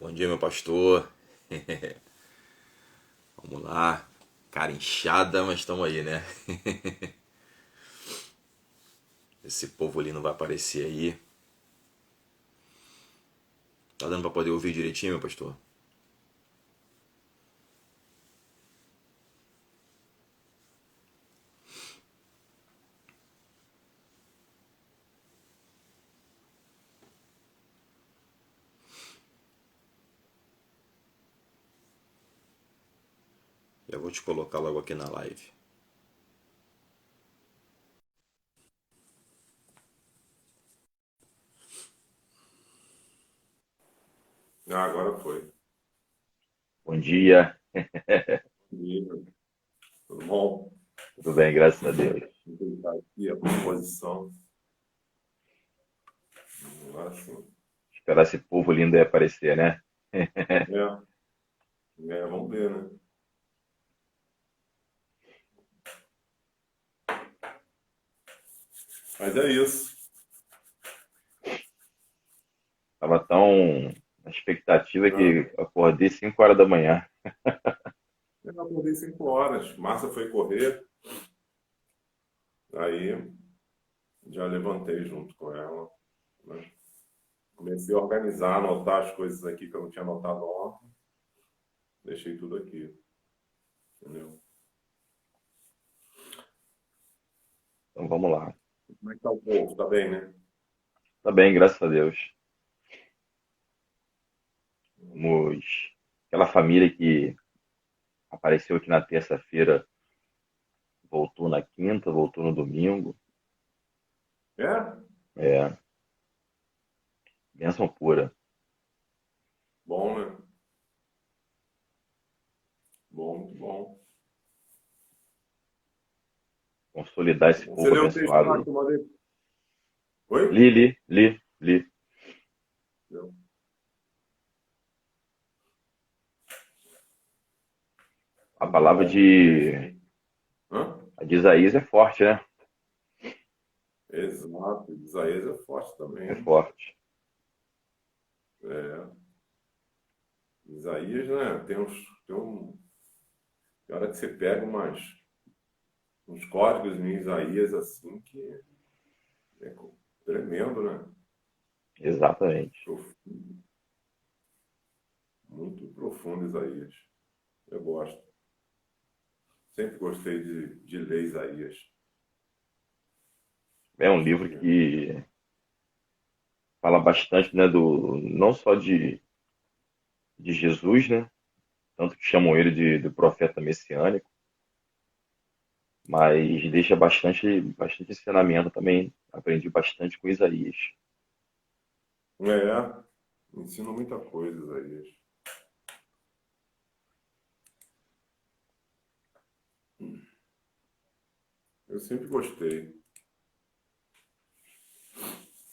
Bom dia, meu pastor. Vamos lá. Cara inchada, mas estamos aí, né? Esse povo ali não vai aparecer aí. Tá dando pra poder ouvir direitinho, meu pastor? Já vou te colocar logo aqui na live. Ah, agora foi. Bom dia. Menino, tudo bom? Tudo bem, graças a Deus. Vou tentar aqui a composição. Agora sim. Esperar esse povo lindo aí aparecer, né? Vamos ver, né? Mas é isso. Tava tão na expectativa Ah, que acordei 5 horas da manhã. eu acordei 5 horas. Márcia foi correr, aí já levantei junto com ela, né? Comecei a organizar, anotar as coisas aqui que eu não tinha anotado ontem. Deixei tudo aqui, entendeu? Então vamos lá. Como é que tá o povo? Tá bem, né? Tá bem, graças a Deus. Vamos. Aquela família que apareceu aqui na terça-feira voltou na quinta, voltou no domingo. É? É, bênção pura. Bom, né? Bom, muito bom. Consolidar esse Você povo leu o texto lá abençoado. que eu mandei? Oi? Li. Leu. A Muito palavra bom. Hã? a de Isaías é forte, né? Exato. Isaías é forte É também. forte. É. Isaías, né? Tem hora que você pega uns códigos em Isaías assim que é tremendo, né? Exatamente. Profundo, muito profundo Isaías. Eu gosto. Sempre gostei de ler Isaías. É um Acho livro que que fala bastante, né, não só de Jesus, né? Tanto que chamam ele de profeta messiânico, mas deixa bastante ensinamento também. Aprendi bastante com Isaías. ensina muita coisa, Isaías. Eu sempre gostei.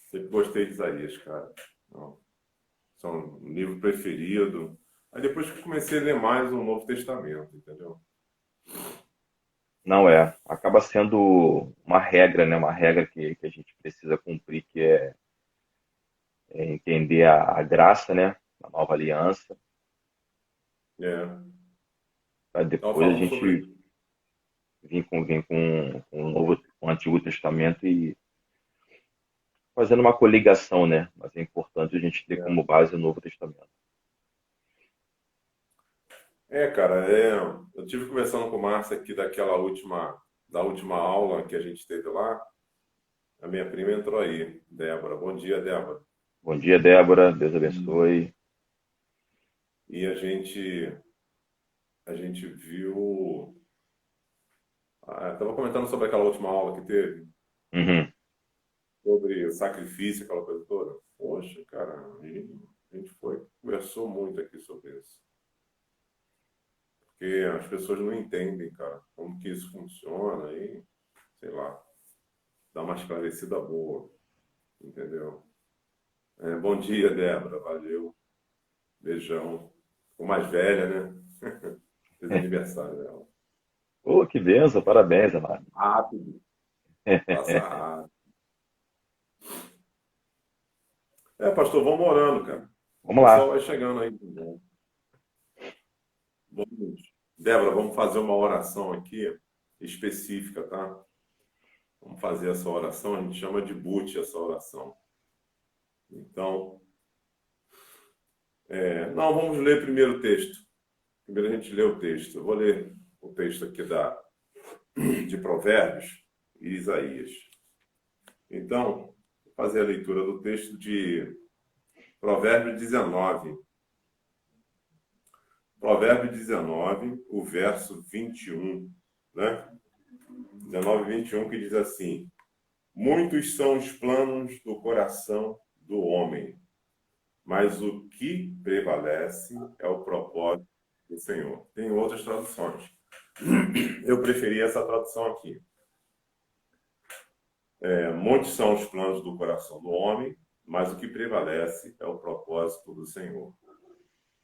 Sempre gostei de Isaías, cara. Não. São um livro preferido. Aí depois que eu comecei a ler mais o Novo Testamento, entendeu? Não é. Acaba sendo uma regra, né? Uma regra que a gente precisa cumprir, que é entender a graça, né? A nova aliança, É. para Estava depois a falando sobre. gente vir com o Antigo Testamento e fazendo uma coligação, né? Mas é importante a gente ter É, como base o Novo Testamento. cara, eu tive conversando com o Márcio aqui da última aula que a gente teve lá. A minha prima entrou aí, Débora. Bom dia, Débora. Bom dia, Débora. Deus abençoe. E a gente viu. Estava comentando sobre aquela última aula que teve, Uhum. sobre o sacrifício, aquela coisa toda. Poxa, cara, e a gente conversou muito aqui sobre isso. Porque as pessoas não entendem, cara, como que isso funciona e, sei lá, dá uma esclarecida boa, entendeu? Bom dia, Débora, valeu, beijão. O mais velha, né? Fez aniversário dela. Oh, que benção, parabéns, amado. Rápido, passa rápido. Pastor, vamos orando, cara. O Vamos pessoal lá. vai chegando aí. Débora, vamos fazer uma oração aqui específica, tá? Vamos fazer essa oração, a gente chama de boot essa oração. Então, não, vamos ler primeiro o texto. Primeiro a gente lê o texto. Eu vou ler o texto aqui de Provérbios e Isaías. Então, vou fazer a leitura do texto de Provérbios 19. Provérbios 19, o verso 21, né? 19, 21, que diz assim: muitos são os planos do coração do homem, mas o que prevalece é o propósito do Senhor. Tem outras traduções. Eu preferi essa tradução aqui. Muitos são os planos do coração do homem, mas o que prevalece é o propósito do Senhor.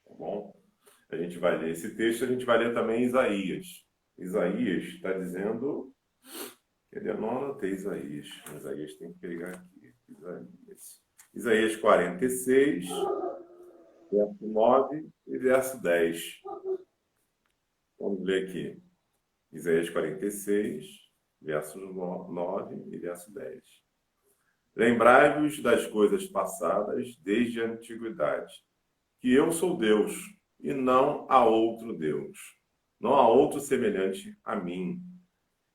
Tá bom? A gente vai ler esse texto, a gente vai ler também Isaías. Isaías está dizendo... Eu não anotei Isaías. Isaías tem que pegar aqui. Isaías 46, verso 9 e verso 10. Vamos ler aqui. Isaías 46, versos 9 e verso 10. Lembrai-vos das coisas passadas desde a antiguidade, que eu sou Deus, e não há outro Deus. Não há outro semelhante a mim,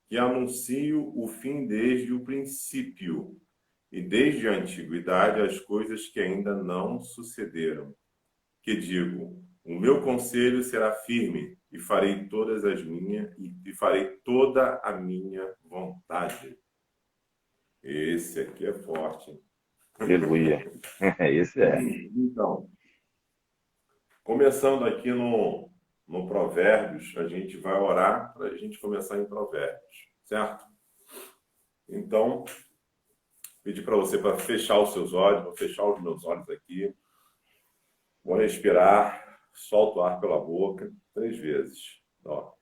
que anuncio o fim desde o princípio, e desde a antiguidade as coisas que ainda não sucederam. Que digo, o meu conselho será firme, e farei farei toda a minha vontade. Esse aqui é forte. Aleluia. Esse é. Então, começando aqui no Provérbios, a gente vai orar para a gente começar em Provérbios, certo? Então, pedir para você para fechar os seus olhos, vou fechar os meus olhos aqui, vou respirar, solto o ar pela boca 3 vezes. Ó.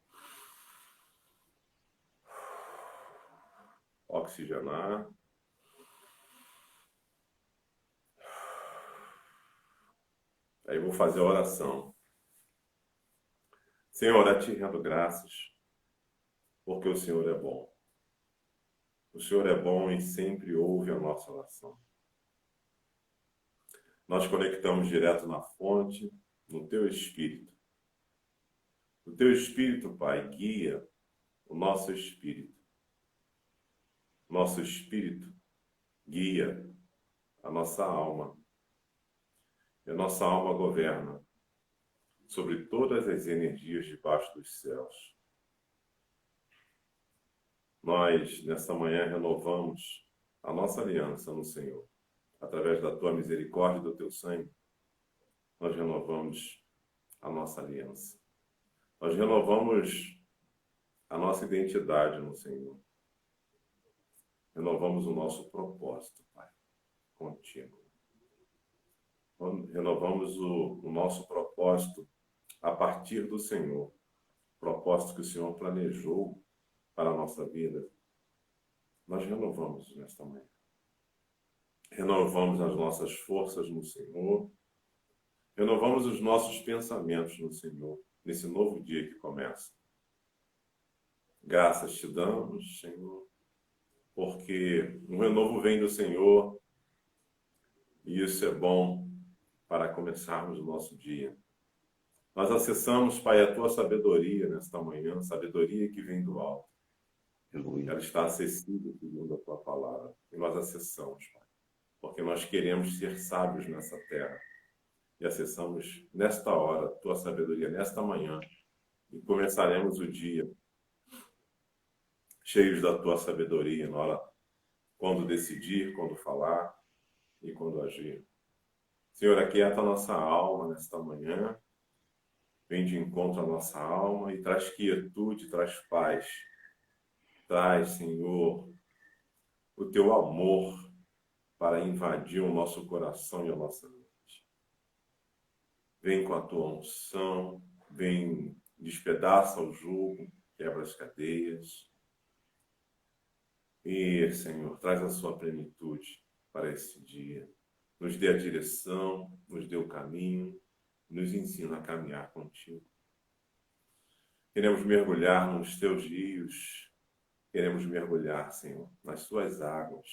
Oxigenar. Aí vou fazer a oração. Senhor, a ti rendo graças, porque o Senhor é bom. O Senhor é bom e sempre ouve a nossa oração. Nós conectamos direto na fonte, no teu Espírito. O teu Espírito, Pai, guia o nosso espírito. Nosso espírito guia a nossa alma. E a nossa alma governa sobre todas as energias debaixo dos céus. Nós, nesta manhã, renovamos a nossa aliança no Senhor. Através da tua misericórdia e do teu sangue, nós renovamos a nossa aliança. Nós renovamos a nossa identidade no Senhor. Renovamos o nosso propósito, Pai, contigo. Renovamos o nosso propósito a partir do Senhor. Propósito que o Senhor planejou para a nossa vida. Nós renovamos nesta manhã. Renovamos as nossas forças no Senhor. Renovamos os nossos pensamentos no Senhor, nesse novo dia que começa. Graças te damos, Senhor, porque um renovo vem do Senhor e isso é bom para começarmos o nosso dia. Nós acessamos, Pai, a tua sabedoria nesta manhã, sabedoria que vem do alto. Aleluia. Ela está acessível segundo a tua palavra. E nós acessamos, Pai, porque nós queremos ser sábios nessa terra. E acessamos nesta hora a tua sabedoria, nesta manhã. E começaremos o dia cheios da tua sabedoria, na hora quando decidir, quando falar e quando agir. Senhor, aquieta a nossa alma nesta manhã. Vem de encontro à nossa alma e traz quietude, traz paz. Traz, Senhor, o teu amor para invadir o nosso coração e a nossa mente. Vem com a tua unção, vem, despedaça o jugo, quebra as cadeias. E, Senhor, traz a sua plenitude para esse dia. nos dê a direção, nos dê o caminho, nos ensina a caminhar contigo. Queremos mergulhar nos teus rios, queremos mergulhar, Senhor, nas tuas águas.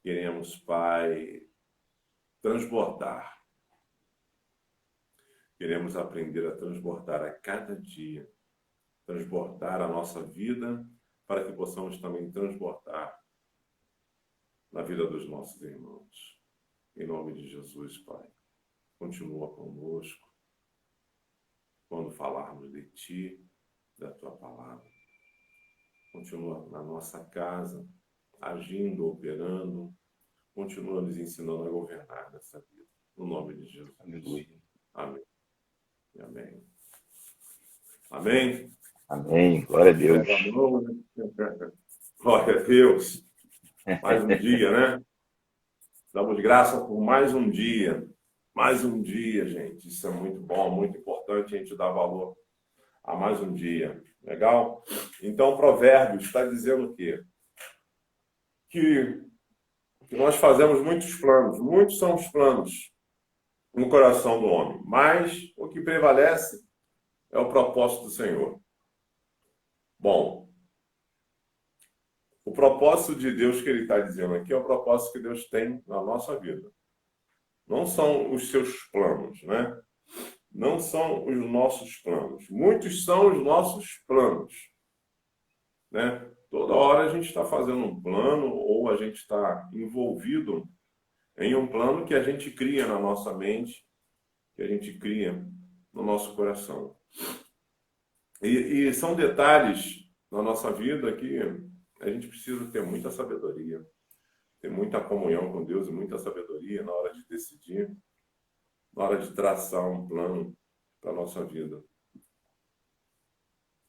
Queremos, Pai, transbordar. Queremos aprender a transbordar a cada dia, transbordar a nossa vida, para que possamos também transbordar na vida dos nossos irmãos. Em nome de Jesus, Pai, continua conosco quando falarmos de Ti, da Tua palavra. Continua na nossa casa, agindo, operando, continua nos ensinando a governar nessa vida. No nome de Jesus. Aleluia. Amém. Amém. Amém. Amém. Glória a Deus. Glória a Deus. Mais um dia, né? Damos graça por mais um dia. Mais um dia, gente. Isso é muito bom, muito importante a gente dar valor a mais um dia. Legal? Então, Provérbios está dizendo o quê? Que nós fazemos muitos planos. Muitos são os planos no coração do homem. Mas o que prevalece é o propósito do Senhor. Bom, o propósito de Deus que ele está dizendo aqui é o propósito que Deus tem na nossa vida. Não são os seus planos, né? Não são os nossos planos. Muitos são os nossos planos, né? Toda hora a gente está fazendo um plano ou a gente está envolvido em um plano que a gente cria na nossa mente, que a gente cria no nosso coração. E são detalhes na nossa vida que a gente precisa ter muita sabedoria, ter muita comunhão com Deus e muita sabedoria na hora de decidir, na hora de traçar um plano para a nossa vida.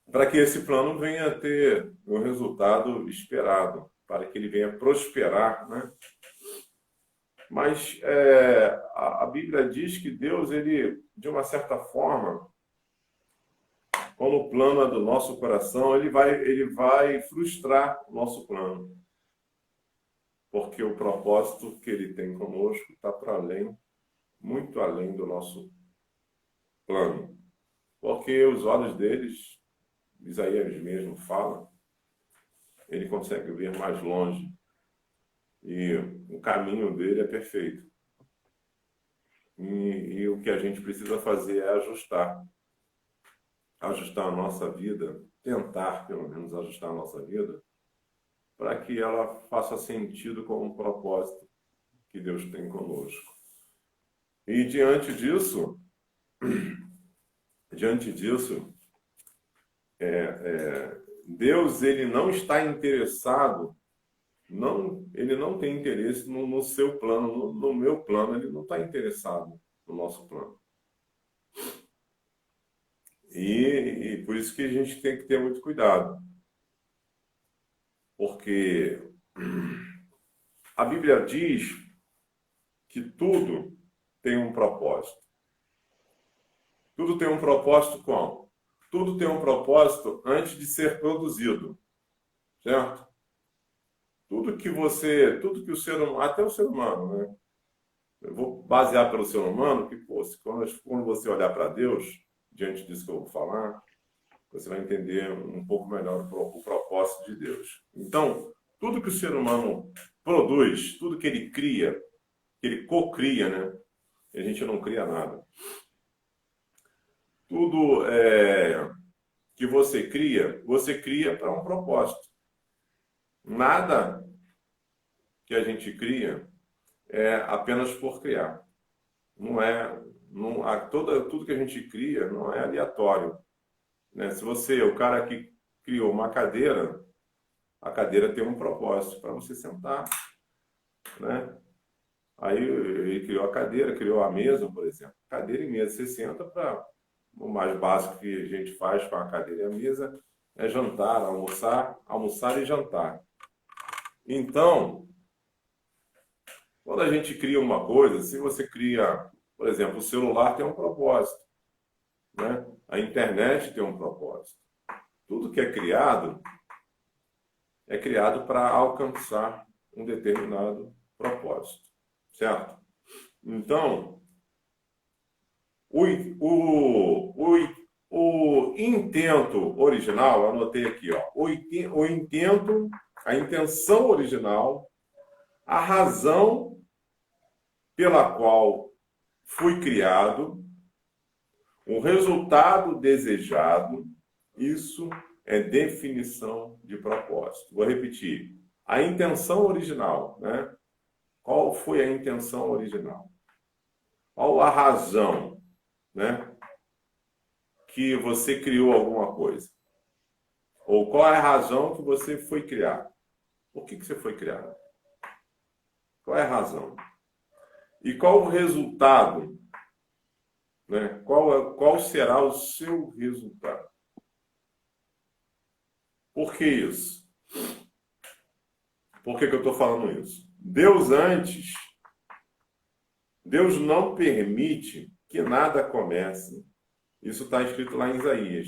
Para que esse plano venha a ter o resultado esperado, para que ele venha prosperar, né? Mas a Bíblia diz que Deus, ele, de uma certa forma, quando o plano é do nosso coração, ele vai frustrar o nosso plano. Porque o propósito que ele tem conosco está para além, muito além do nosso plano. Porque os olhos deles, Isaías mesmo fala, ele consegue ver mais longe. E o caminho dele é perfeito. E o que a gente precisa fazer é ajustar a nossa vida, tentar, pelo menos, ajustar a nossa vida, para que ela faça sentido com o propósito que Deus tem conosco. E diante disso, Deus, ele não está interessado, ele não tem interesse no seu plano, no meu plano, ele não está interessado no nosso plano. E por isso que a gente tem que ter muito cuidado. Porque a Bíblia diz que tudo tem um propósito. Tudo tem um propósito como? Tudo tem um propósito antes de ser produzido. Certo? Tudo que o ser humano, até o ser humano, né? Eu vou basear pelo ser humano, que quando você olhar para Deus, diante disso que eu vou falar, você vai entender um pouco melhor o propósito de Deus. Então, tudo que o ser humano produz, tudo que ele cria, que ele cocria, né? E a gente não cria nada. Tudo que você cria para um propósito. Nada que a gente cria é apenas por criar. Tudo que a gente cria não é aleatório. Né? Se o cara que criou uma cadeira, a cadeira tem um propósito para você sentar, né? Aí ele criou a cadeira, criou a mesa, por exemplo. Cadeira e mesa, você senta para o mais básico que a gente faz com a cadeira e a mesa é jantar, almoçar e jantar. Então, quando a gente cria uma coisa, se você cria, por exemplo, o celular tem um propósito, né? A internet tem um propósito. Tudo que é criado para alcançar um determinado propósito, certo? Então, o, o intento original, eu anotei aqui, ó, o intento, a intenção original, a razão pela qual fui criado, o resultado desejado, isso é definição de propósito. Vou repetir. A intenção original, né? Qual foi a intenção original? Qual a razão, né, que você criou alguma coisa? Ou qual é a razão que você foi criar? Por que você foi criado? Qual é a razão? E qual o resultado? Né? Qual será o seu resultado? Por que isso? Por que eu estou falando isso? Deus não permite que nada comece. Isso está escrito lá em Isaías.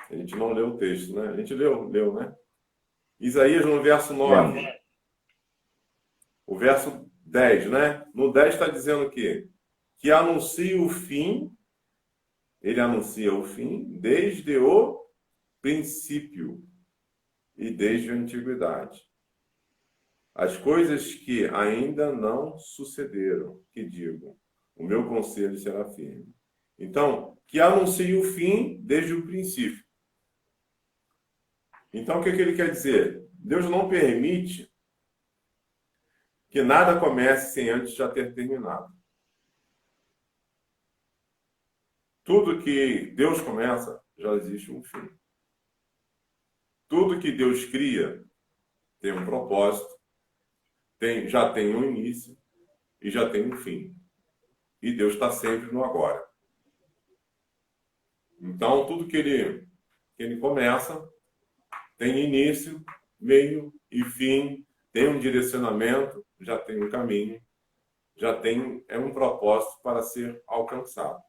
A gente não leu o texto, né? A gente leu, né? Isaías no verso 9. Lembro. O verso 10, né? No 10 está dizendo o quê? Que anuncia o fim, ele anuncia o fim desde o princípio e desde a antiguidade. As coisas que ainda não sucederam, que digo, o meu conselho será firme. Então, que anuncia o fim desde o princípio. Então, o que ele quer dizer? Deus não permite que nada comece sem antes já ter terminado. Tudo que Deus começa, já existe um fim. Tudo que Deus cria tem um propósito, já tem um início e já tem um fim. E Deus está sempre no agora. Então, tudo que ele começa tem início, meio e fim, tem um direcionamento, já tem um caminho, já tem um propósito para ser alcançado.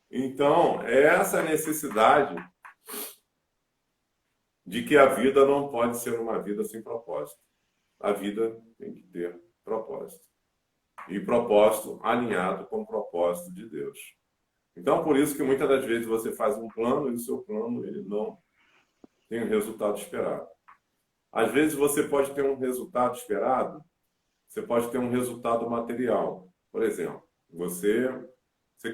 Então, é essa necessidade de que a vida não pode ser uma vida sem propósito. A vida tem que ter propósito. E propósito alinhado com o propósito de Deus. Então, por isso que muitas das vezes você faz um plano e o seu plano ele não tem o resultado esperado. Às vezes você pode ter um resultado esperado, você pode ter um resultado material. Por exemplo, você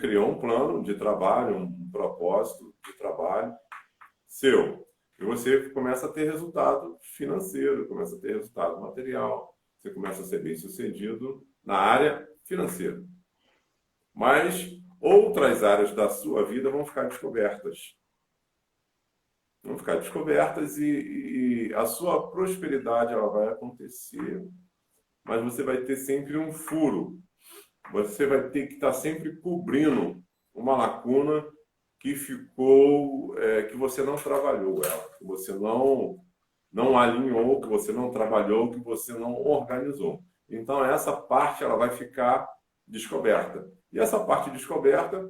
criou um plano de trabalho, um propósito de trabalho seu. E você começa a ter resultado financeiro, começa a ter resultado material, você começa a ser bem-sucedido na área financeira. Mas outras áreas da sua vida vão ficar descobertas. Vão ficar descobertas e a sua prosperidade ela vai acontecer, mas você vai ter sempre um furo. Você vai ter que estar sempre cobrindo uma lacuna que ficou, que você não trabalhou ela, que você não alinhou, que você não trabalhou, que você não organizou. Então, essa parte ela vai ficar descoberta. E essa parte descoberta,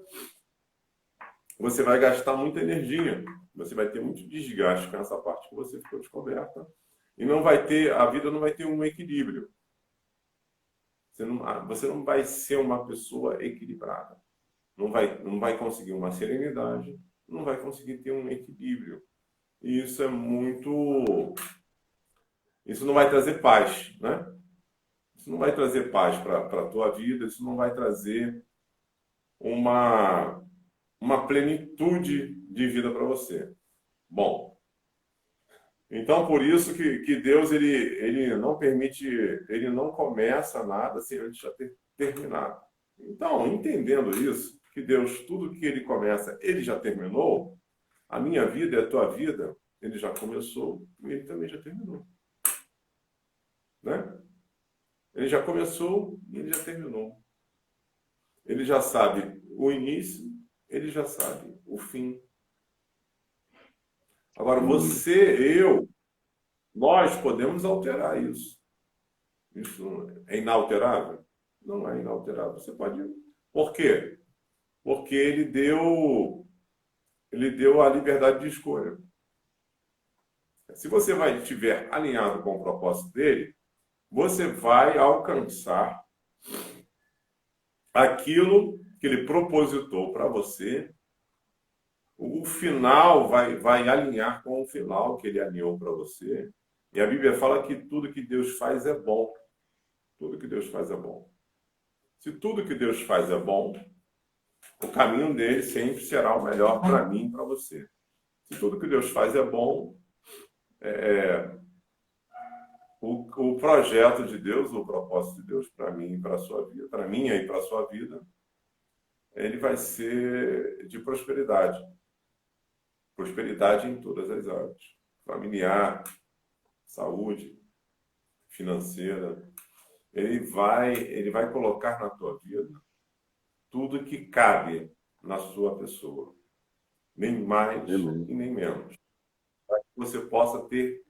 você vai gastar muita energia, você vai ter muito desgaste com essa parte que você ficou descoberta, e a vida não vai ter um equilíbrio. Você não vai ser uma pessoa equilibrada. Não vai conseguir uma serenidade, não vai conseguir ter um equilíbrio. E isso é muito... Isso não vai trazer paz, né? Isso não vai trazer paz para a tua vida, isso não vai trazer uma plenitude de vida para você. Bom, então por isso que Deus ele não permite, ele não começa nada sem antes já ter terminado. Então, entendendo isso, que Deus, tudo que ele começa, ele já terminou, a minha vida e a tua vida, ele já começou e ele também já terminou. Né? Ele já começou e ele já terminou. Ele já sabe o início, ele já sabe o fim. Agora, nós podemos alterar isso. Isso é inalterável? Não é inalterável. Você pode... Por quê? Porque ele deu a liberdade de escolha. Se você estiver alinhado com o propósito dele, você vai alcançar aquilo que ele propositou para você, o final vai alinhar com o final que ele alinhou para você. E a Bíblia fala que tudo que Deus faz é bom. Tudo que Deus faz é bom. Se tudo que Deus faz é bom, o caminho dele sempre será o melhor para mim e para você. Se tudo que Deus faz é bom, o projeto de Deus, o propósito de Deus para mim e para a sua vida, para mim e para a sua vida, ele vai ser de prosperidade. Prosperidade em todas as áreas. Familiar, saúde, financeira. Ele vai colocar na tua vida tudo que cabe na sua pessoa. Nem mais e nem menos. Para que você possa ter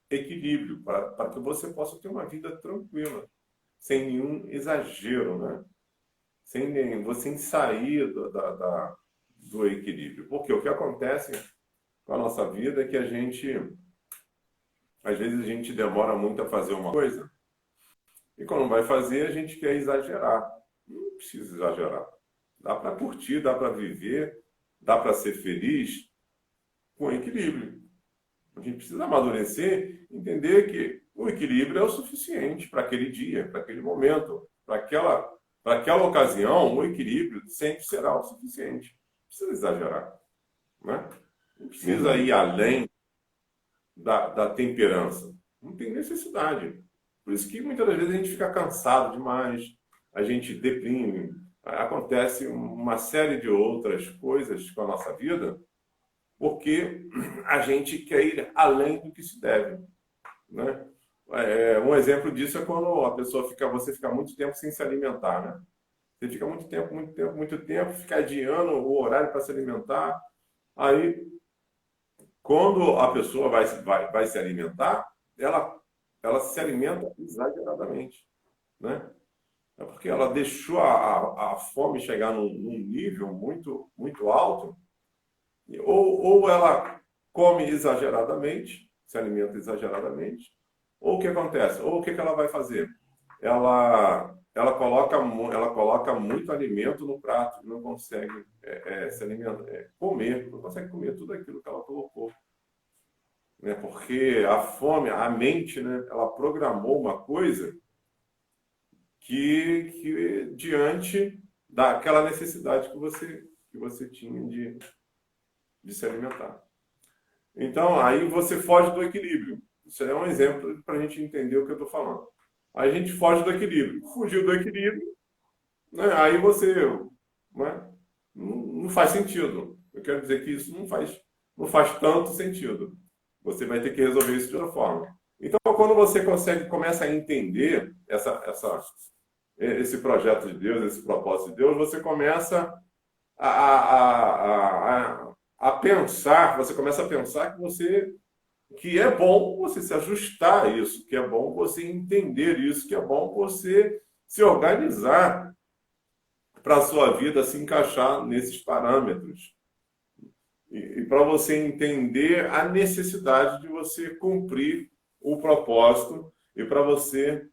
equilíbrio, para que você possa ter uma vida tranquila, sem nenhum exagero, né? Sem sair do equilíbrio. Porque o que acontece com a nossa vida é que às vezes a gente demora muito a fazer uma coisa e quando vai fazer a gente quer exagerar. Não precisa exagerar. Dá para curtir, dá para viver, dá para ser feliz com equilíbrio. A gente precisa amadurecer, entender que o equilíbrio é o suficiente para aquele dia, para aquele momento, para aquela ocasião, o equilíbrio sempre será o suficiente. Não precisa exagerar, né? Não precisa ir além da temperança. Não tem necessidade. Por isso que muitas das vezes a gente fica cansado demais, a gente deprime, acontece uma série de outras coisas com a nossa vida, porque a gente quer ir além do que se deve, né? Um exemplo disso é quando você fica muito tempo sem se alimentar, né? Você fica muito tempo, fica adiando o horário para se alimentar. Aí, quando a pessoa vai se alimentar, ela se alimenta exageradamente, né? É porque ela deixou a fome chegar num nível muito, muito alto, ou ela come exageradamente, se alimenta exageradamente, ou o que acontece? Ou o que ela vai fazer? Ela coloca muito alimento no prato e não consegue se alimentar, comer, não consegue comer tudo aquilo que ela colocou. Né? Porque a fome, a mente, né, ela programou uma coisa que diante daquela necessidade que você tinha de se alimentar. Então, aí você foge do equilíbrio. Isso é um exemplo para a gente entender o que eu estou falando. Aí a gente foge do equilíbrio. Fugiu do equilíbrio, né? Aí você, né? Não faz sentido. Eu quero dizer que isso não faz tanto sentido. Você vai ter que resolver isso de outra forma. Então, quando você começa a entender esse projeto de Deus, esse propósito de Deus, você começa a pensar, você começa a pensar que é bom você se ajustar a isso, que é bom você entender isso, que é bom você se organizar para a sua vida se encaixar nesses parâmetros. E para você entender a necessidade de você cumprir o propósito e para você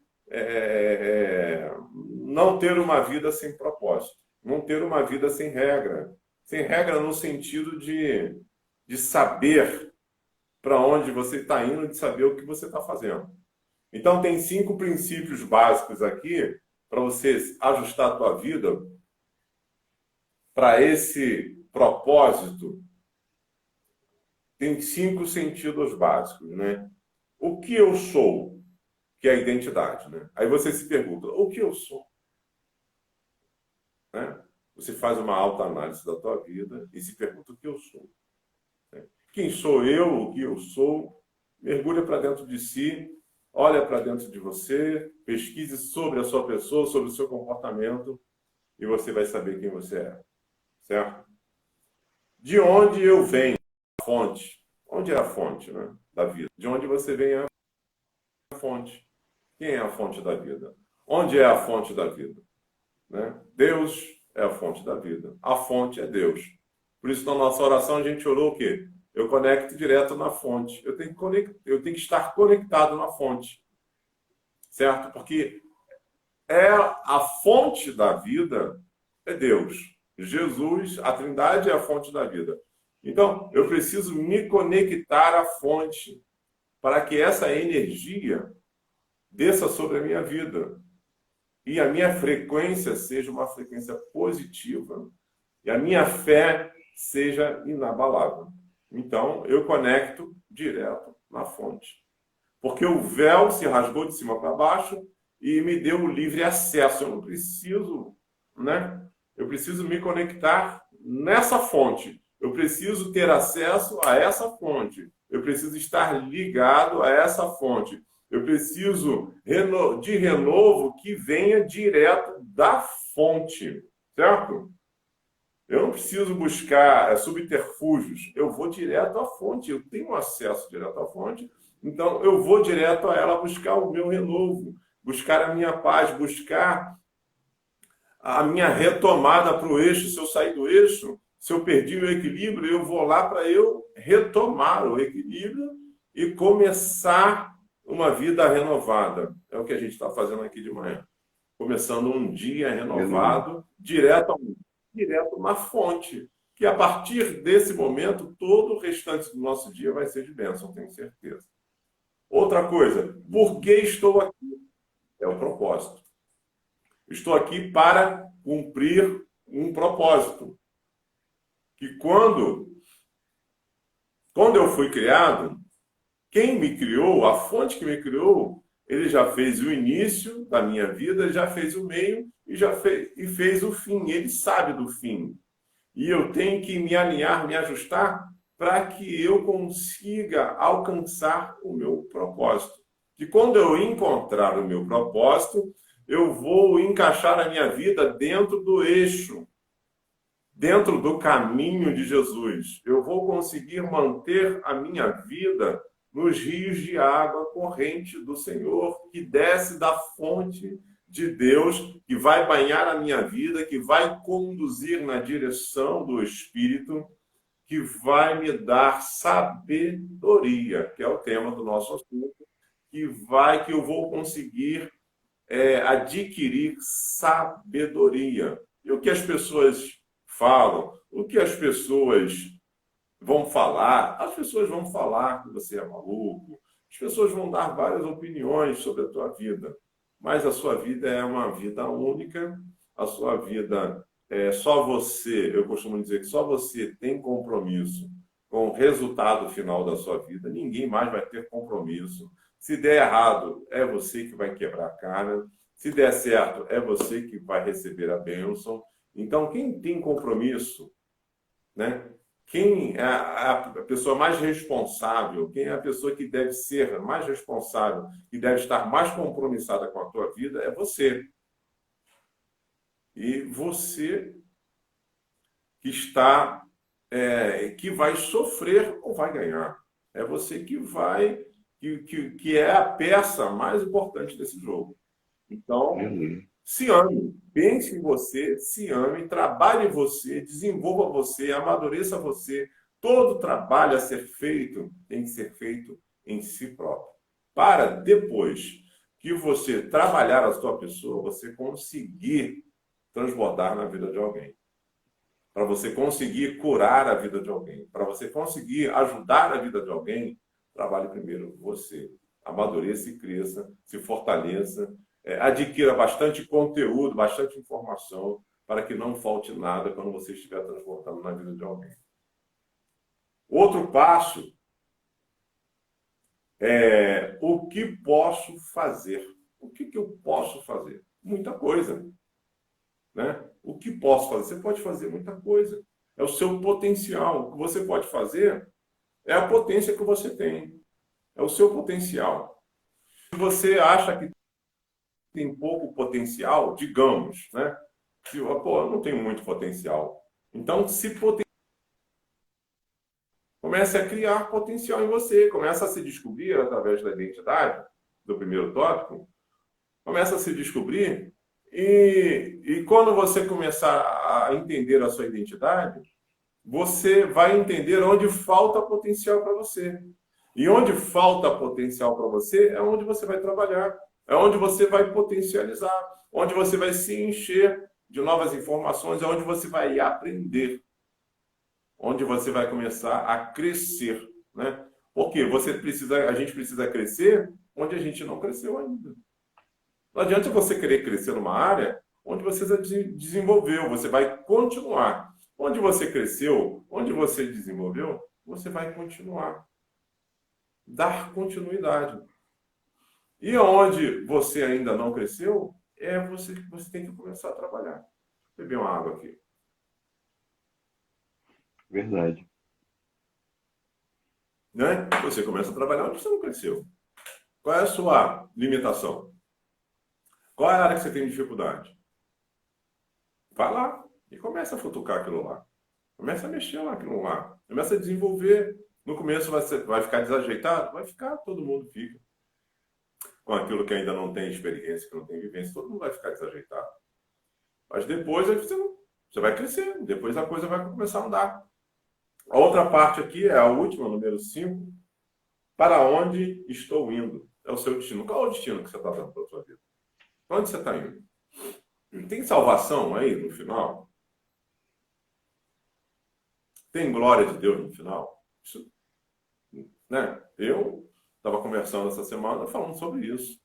não ter uma vida sem propósito, não ter uma vida sem regra. Sem regra no sentido de saber para onde você está indo, de saber o que você está fazendo. Então, tem 5 princípios básicos aqui para você ajustar a tua vida para esse propósito. Tem 5 sentidos básicos, né? O que eu sou, que é a identidade, né? Aí você se pergunta, o que eu sou? Né? Você faz uma autoanálise da tua vida e se pergunta o que eu sou. Né? Quem sou eu, o que eu sou? Mergulha para dentro de si, olha para dentro de você, pesquise sobre a sua pessoa, sobre o seu comportamento e você vai saber quem você é. Certo? De onde eu venho? A fonte. Onde é a fonte, né, da vida? De onde você vem é a fonte. Quem é a fonte da vida? Onde é a fonte da vida? Né? Deus é a fonte da vida. A fonte é Deus. Por isso, na nossa oração, a gente orou o quê? Eu conecto direto na fonte. Eu tenho que estar conectado na fonte. Certo? Porque a fonte da vida, é Deus. Jesus, a Trindade é a fonte da vida. Então, eu preciso me conectar à fonte para que essa energia desça sobre a minha vida. E a minha frequência seja uma frequência positiva. E a minha fé seja inabalável. Então, eu conecto direto na fonte. Porque o véu se rasgou de cima para baixo e me deu o livre acesso. Eu não preciso, né? Eu preciso me conectar nessa fonte. Eu preciso ter acesso a essa fonte. Eu preciso estar ligado a essa fonte. Eu preciso de renovo que venha direto da fonte, certo? Eu não preciso buscar subterfúgios. Eu vou direto à fonte. Eu tenho acesso direto à fonte. Então, eu vou direto a ela buscar o meu renovo, buscar a minha paz, buscar a minha retomada para o eixo. Se eu sair do eixo, se eu perdi o equilíbrio, eu vou lá para eu retomar o equilíbrio e começar uma vida renovada. É o que a gente está fazendo aqui de manhã. Começando um dia renovado, direto na fonte. Que a partir desse momento, todo o restante do nosso dia vai ser de bênção, tenho certeza. Outra coisa, por que estou aqui? É o propósito. Estou aqui para cumprir um propósito. Que quando eu fui criado, quem me criou, a fonte que me criou, ele já fez o início da minha vida, já fez o meio e fez o fim. Ele sabe do fim. E eu tenho que me alinhar, me ajustar para que eu consiga alcançar o meu propósito. Que quando eu encontrar o meu propósito, eu vou encaixar a minha vida dentro do eixo, dentro do caminho de Jesus. Eu vou conseguir manter a minha vida nos rios de água corrente do Senhor, que desce da fonte de Deus, que vai banhar a minha vida, que vai conduzir na direção do Espírito, que vai me dar sabedoria, que é o tema do nosso assunto, que eu vou conseguir adquirir sabedoria. E o que as pessoas falam, o que as pessoas vão falar, as pessoas vão falar que você é maluco, as pessoas vão dar várias opiniões sobre a tua vida, mas a sua vida é uma vida única, a sua vida é só você, eu costumo dizer que só você tem compromisso com o resultado final da sua vida, ninguém mais vai ter compromisso. Se der errado, é você que vai quebrar a cara, se der certo, é você que vai receber a bênção. Então, quem tem compromisso, né? Quem é a pessoa mais responsável, quem é a pessoa que deve ser mais responsável, que deve estar mais compromissada com a tua vida, é você. E você que está, que vai sofrer ou vai ganhar. É você que vai, que é a peça mais importante desse jogo. Então, se ame, pense em você, se ame, trabalhe em você, desenvolva você, amadureça você. Todo trabalho a ser feito tem que ser feito em si próprio. Para depois que você trabalhar a sua pessoa, você conseguir transbordar na vida de alguém. Para você conseguir curar a vida de alguém. Para você conseguir ajudar a vida de alguém, trabalhe primeiro você. Amadureça e cresça, se fortaleça, adquira bastante conteúdo, bastante informação, para que não falte nada quando você estiver transportando na vida de alguém. Outro passo é o que posso fazer. O que eu posso fazer? Muita coisa. Né? O que posso fazer? Você pode fazer muita coisa. É o seu potencial. O que você pode fazer é a potência que você tem. É o seu potencial. Se você acha que tem pouco potencial, digamos, né? Eu não tenho muito potencial. Então, comece a criar potencial em você, comece a se descobrir através da identidade, do primeiro tópico, começa a se descobrir e quando você começar a entender a sua identidade, você vai entender onde falta potencial para você. E onde falta potencial para você é onde você vai trabalhar. É onde você vai potencializar. onde você vai se encher de novas informações, é onde você vai aprender, onde você vai começar a crescer, né? Porque a gente precisa crescer onde a gente não cresceu ainda. Não adianta você querer crescer numa área onde você já desenvolveu, você vai continuar. Onde você cresceu, onde você desenvolveu, você vai continuar. Dar continuidade. E onde você ainda não cresceu, você tem que começar a trabalhar. Vou beber uma água aqui. Verdade. Né? Você começa a trabalhar onde você não cresceu. Qual é a sua limitação? Qual é a área que você tem dificuldade? Vai lá e começa a futucar aquilo lá. Começa a mexer lá aquilo lá. Começa a desenvolver. No começo vai ficar desajeitado? Vai ficar, todo mundo fica. Com aquilo que ainda não tem experiência, que não tem vivência, todo mundo vai ficar desajeitado. Mas depois você vai crescer. Depois a coisa vai começar a andar. A outra parte aqui é a última, número 5. Para onde estou indo? É o seu destino. Qual é o destino que você está dando para a sua vida? Para onde você está indo? Tem salvação aí no final? Tem glória de Deus no final? Isso, né? Eu estava conversando essa semana falando sobre isso.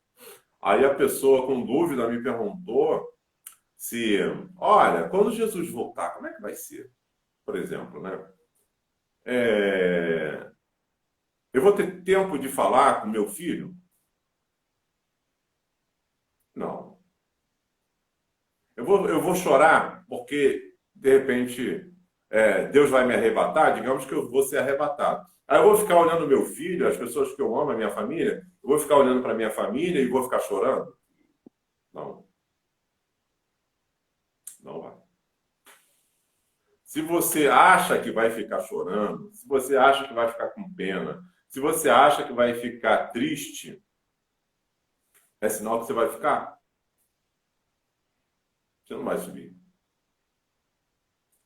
Aí a pessoa com dúvida me perguntou se, olha, quando Jesus voltar, como é que vai ser? Por exemplo, né? Eu vou ter tempo de falar com meu filho? Não. Eu vou chorar porque, de repente, Deus vai me arrebatar? Digamos que eu vou ser arrebatado. Aí eu vou ficar olhando meu filho, as pessoas que eu amo, a minha família, eu vou ficar olhando para minha família e vou ficar chorando? Não. Não vai. Se você acha que vai ficar chorando, se você acha que vai ficar com pena, se você acha que vai ficar triste, é sinal que você vai ficar. Você não vai subir.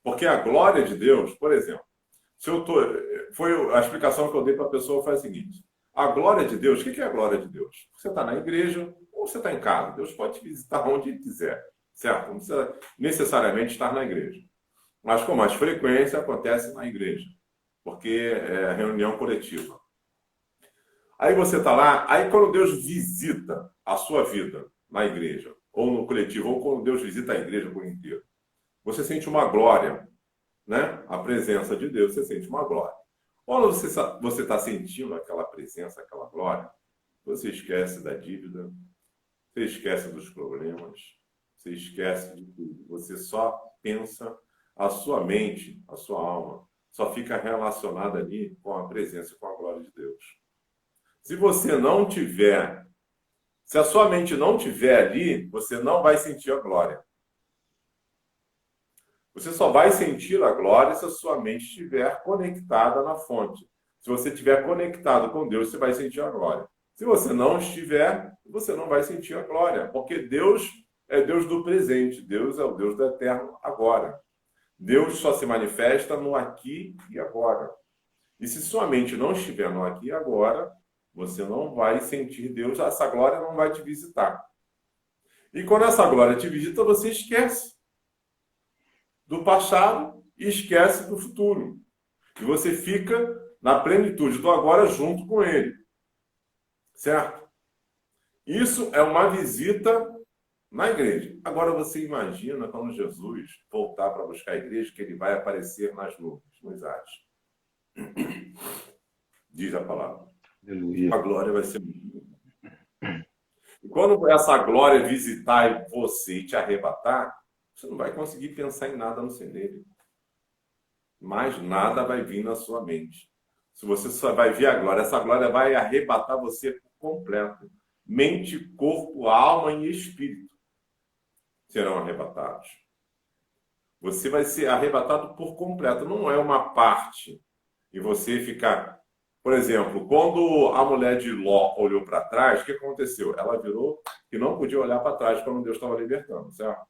Porque a glória de Deus, por exemplo, se eu tô, foi a explicação que eu dei para a pessoa foi a seguinte: a glória de Deus, o que é a glória de Deus? Você está na igreja ou você está em casa? Deus pode te visitar onde quiser, certo? Não precisa necessariamente estar na igreja. Mas com mais frequência acontece na igreja, porque é reunião coletiva. Aí você está lá, aí quando Deus visita a sua vida na igreja, ou no coletivo, ou quando Deus visita a igreja por inteiro, você sente uma glória, né? A presença de Deus, você sente uma glória. Quando você está sentindo aquela presença, aquela glória, você esquece da dívida, você esquece dos problemas, você esquece de tudo. Você só pensa, a sua mente, a sua alma, só fica relacionada ali com a presença e com a glória de Deus. Se você não tiver, se a sua mente não tiver ali, você não vai sentir a glória. Você só vai sentir a glória se a sua mente estiver conectada na fonte. Se você estiver conectado com Deus, você vai sentir a glória. Se você não estiver, você não vai sentir a glória, porque Deus é Deus do presente, Deus é o Deus do eterno agora. Deus só se manifesta no aqui e agora. E se sua mente não estiver no aqui e agora, você não vai sentir Deus, essa glória não vai te visitar. E quando essa glória te visita, você esquece do passado e esquece do futuro. E você fica na plenitude do agora junto com ele. Certo? Isso é uma visita na igreja. Agora você imagina quando Jesus voltar para buscar a igreja, que ele vai aparecer nas nuvens, nos ares. Diz a palavra. Aleluia. A glória vai ser... E quando essa glória visitar você e te arrebatar, você não vai conseguir pensar em nada no sem dele. Mas nada vai vir na sua mente. Se você só vai ver a glória, essa glória vai arrebatar você por completo. Mente, corpo, alma e espírito serão arrebatados. Você vai ser arrebatado por completo. Não é uma parte. E você ficar... Por exemplo, quando a mulher de Ló olhou para trás, o que aconteceu? Ela virou e não podia olhar para trás quando Deus estava libertando, certo?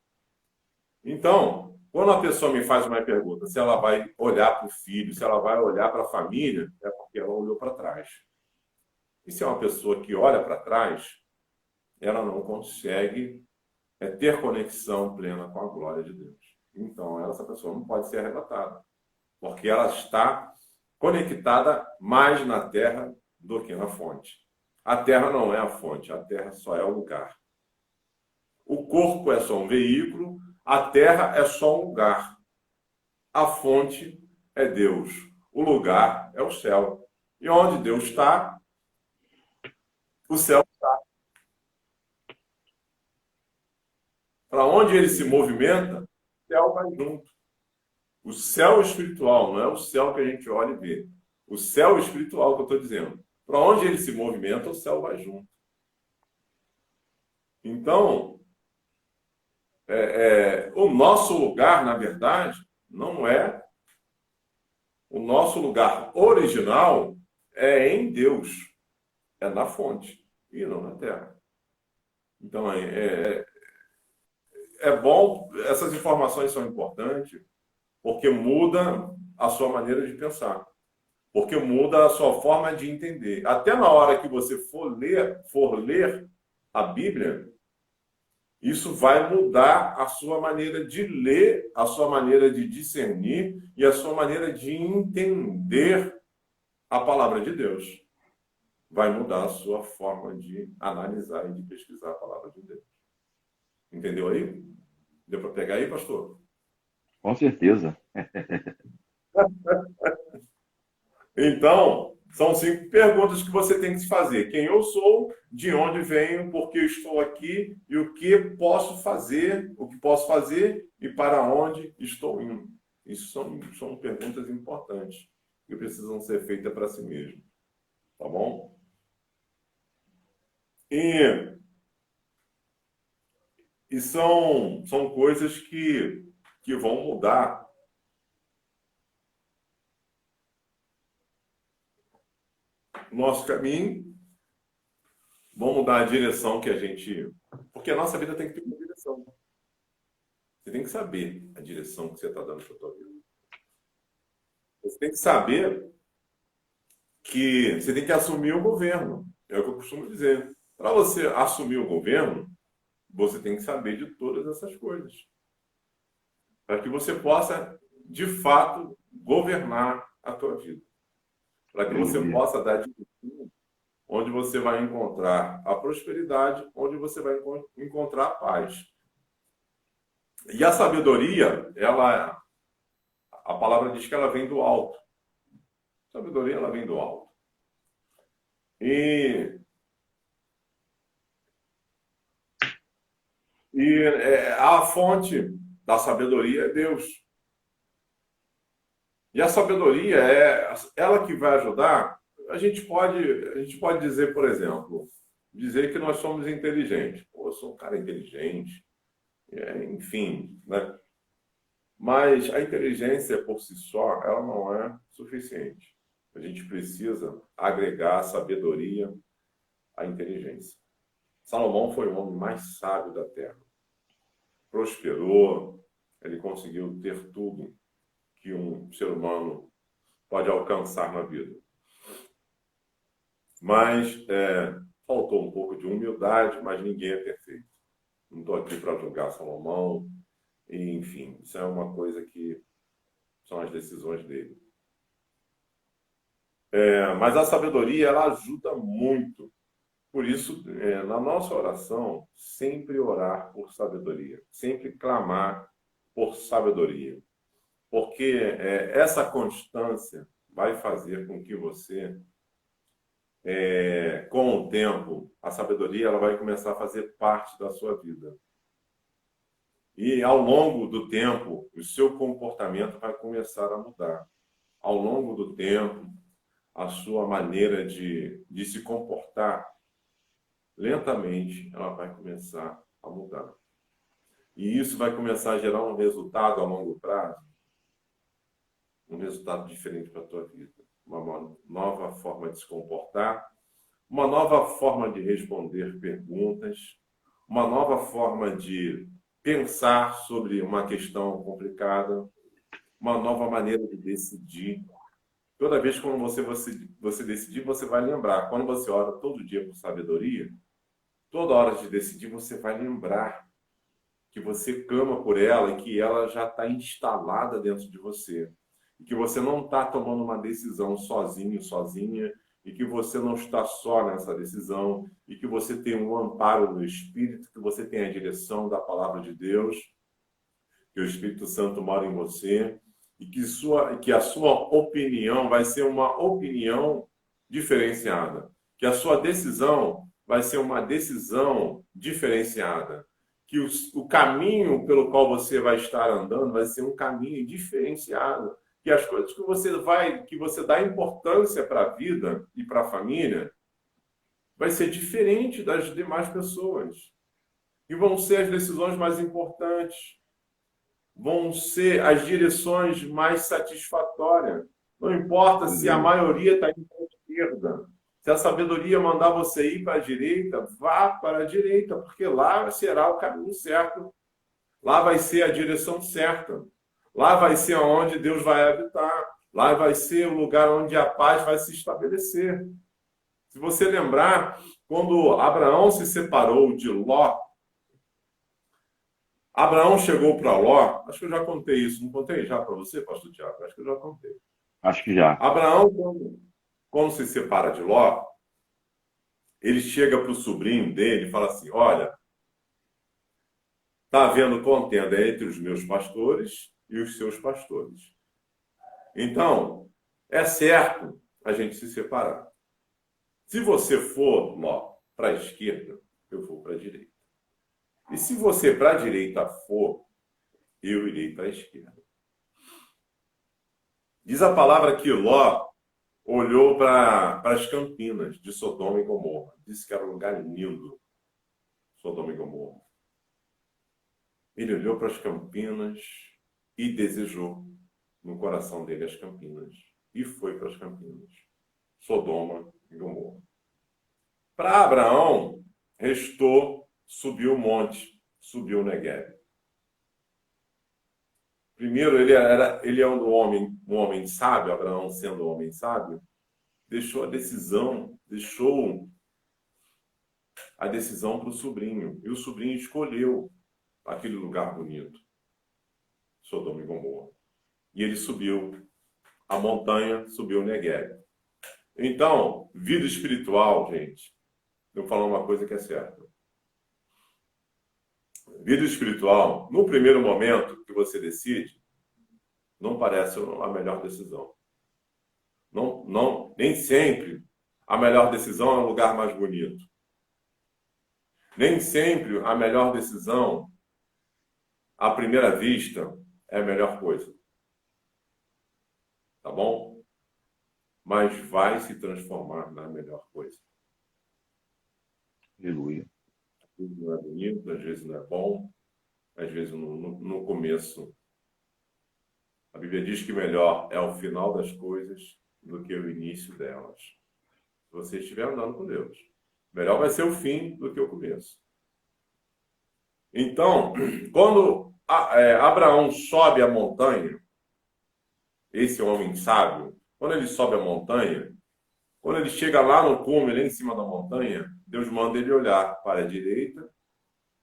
Então, quando a pessoa me faz uma pergunta, se ela vai olhar para o filho, se ela vai olhar para a família, é porque ela olhou para trás. E se é uma pessoa que olha para trás, ela não consegue é ter conexão plena com a glória de Deus. Então, essa pessoa não pode ser arrebatada, porque ela está conectada mais na terra do que na fonte. A terra não é a fonte, a terra só é o lugar. O corpo é só um veículo, a terra é só um lugar. A fonte é Deus, o lugar é o céu. E onde Deus está, o céu. Para onde ele se movimenta, o céu vai junto. O céu espiritual, não é o céu que a gente olha e vê. O céu espiritual que eu estou dizendo. Para onde ele se movimenta, o céu vai junto. Então, o nosso lugar, na verdade, não é. O nosso lugar original é em Deus, é na fonte e não na terra. Então, é bom, essas informações são importantes, porque muda a sua maneira de pensar, porque muda a sua forma de entender. Até na hora que você for ler a Bíblia, isso vai mudar a sua maneira de ler, a sua maneira de discernir e a sua maneira de entender a palavra de Deus. Vai mudar a sua forma de analisar e de pesquisar a palavra de Deus. Entendeu aí? Deu para pegar aí, pastor? Com certeza. Então, são 5 perguntas que você tem que se fazer. Quem eu sou, de onde venho, por que estou aqui e o que posso fazer, o que posso fazer e para onde estou indo. Isso são perguntas importantes que precisam ser feitas para si mesmo. Tá bom? E são coisas que vão mudar o nosso caminho, vão mudar a direção que a gente... Porque a nossa vida tem que ter uma direção. Você tem que saber a direção que você está dando para a sua vida. Você tem que saber que você tem que assumir o governo. É o que eu costumo dizer. Para você assumir o governo, você tem que saber de todas essas coisas. Para que você possa, de fato, governar a tua vida. Para que você Aleluia. possa dar direção onde você vai encontrar a prosperidade, onde você vai encontrar a paz. E a sabedoria, a palavra diz que ela vem do alto. A sabedoria, ela vem do alto. A fonte da sabedoria é Deus. E a sabedoria é ela que vai ajudar. A gente pode dizer, por exemplo, dizer que nós somos inteligentes. Pô, eu sou um cara inteligente. Enfim, né? Mas a inteligência por si só, ela não é suficiente. A gente precisa agregar a sabedoria à inteligência. Salomão foi o homem mais sábio da terra. Prosperou, ele conseguiu ter tudo que um ser humano pode alcançar na vida. Mas faltou um pouco de humildade, mas ninguém é perfeito. Não estou aqui para julgar Salomão, e, enfim, isso é uma coisa que são as decisões dele. Mas a sabedoria, ela ajuda muito. Por isso, na nossa oração, sempre orar por sabedoria, sempre clamar por sabedoria. Porque essa constância vai fazer com que você, com o tempo, a sabedoria ela vai começar a fazer parte da sua vida. E ao longo do tempo, o seu comportamento vai começar a mudar. Ao longo do tempo, a sua maneira de se comportar, lentamente, ela vai começar a mudar. E isso vai começar a gerar um resultado a longo prazo, um resultado diferente para a tua vida. Uma nova forma de se comportar, uma nova forma de responder perguntas, uma nova forma de pensar sobre uma questão complicada, uma nova maneira de decidir. Toda vez que você decidir, você vai lembrar. Quando você ora todo dia por sabedoria, toda hora de decidir, você vai lembrar que você clama por ela e que ela já está instalada dentro de você. E que você não está tomando uma decisão sozinho, sozinha, e que você não está só nessa decisão, e que você tem um amparo no Espírito, que você tem a direção da palavra de Deus, que o Espírito Santo mora em você, e que a sua opinião vai ser uma opinião diferenciada, que a sua decisão vai ser uma decisão diferenciada, que o caminho pelo qual você vai estar andando vai ser um caminho diferenciado, que as coisas que você dá importância para a vida e para a família vai ser diferente das demais pessoas. E vão ser as decisões mais importantes, vão ser as direções mais satisfatórias. Não importa se a maioria está indo para a esquerda. Se a sabedoria mandar você ir para a direita, vá para a direita, porque lá será o caminho certo. Lá vai ser a direção certa. Lá vai ser onde Deus vai habitar. Lá vai ser o lugar onde a paz vai se estabelecer. Se você lembrar, quando Abraão se separou de Ló, Abraão chegou para Ló, acho que eu já contei isso, não contei já para você, pastor Tiago? Acho que eu já contei. Acho que já. Abraão, quando se separa de Ló, ele chega para o sobrinho dele e fala assim, olha, está havendo contenda entre os meus pastores e os seus pastores. Então, é certo a gente se separar. Se você for, Ló, para a esquerda, eu vou para a direita. E se você para a direita for, eu irei para a esquerda. Diz a palavra que Ló olhou para as campinas de Sodoma e Gomorra. Disse que era um lugar lindo, Sodoma e Gomorra. Ele olhou para as campinas e desejou no coração dele as campinas. E foi para as campinas. Sodoma e Gomorra. Para Abraão, restou subir o monte, subir o Negueb. Primeiro, ele é um homem sábio, Abraão sendo um homem sábio, deixou a decisão para o sobrinho. E o sobrinho escolheu aquele lugar bonito, Sodoma e Gomorra. E ele subiu a montanha, subiu o Negueb. Então, vida espiritual, gente, eu vou falar uma coisa que é certa. Vida espiritual, no primeiro momento que você decide, não parece a melhor decisão. Nem sempre a melhor decisão é o lugar mais bonito. Nem sempre a melhor decisão, à primeira vista, é a melhor coisa. Tá bom? Mas vai se transformar na melhor coisa. Aleluia. Às vezes não é bonito, às vezes não é bom, às vezes no começo. A Bíblia diz que melhor é o final das coisas do que o início delas. Se você estiver andando com Deus, melhor vai ser o fim do que o começo. Então, quando Abraão sobe a montanha, esse homem sábio, quando ele sobe a montanha, quando ele chega lá no cume, lá em cima da montanha, Deus manda ele olhar para a direita,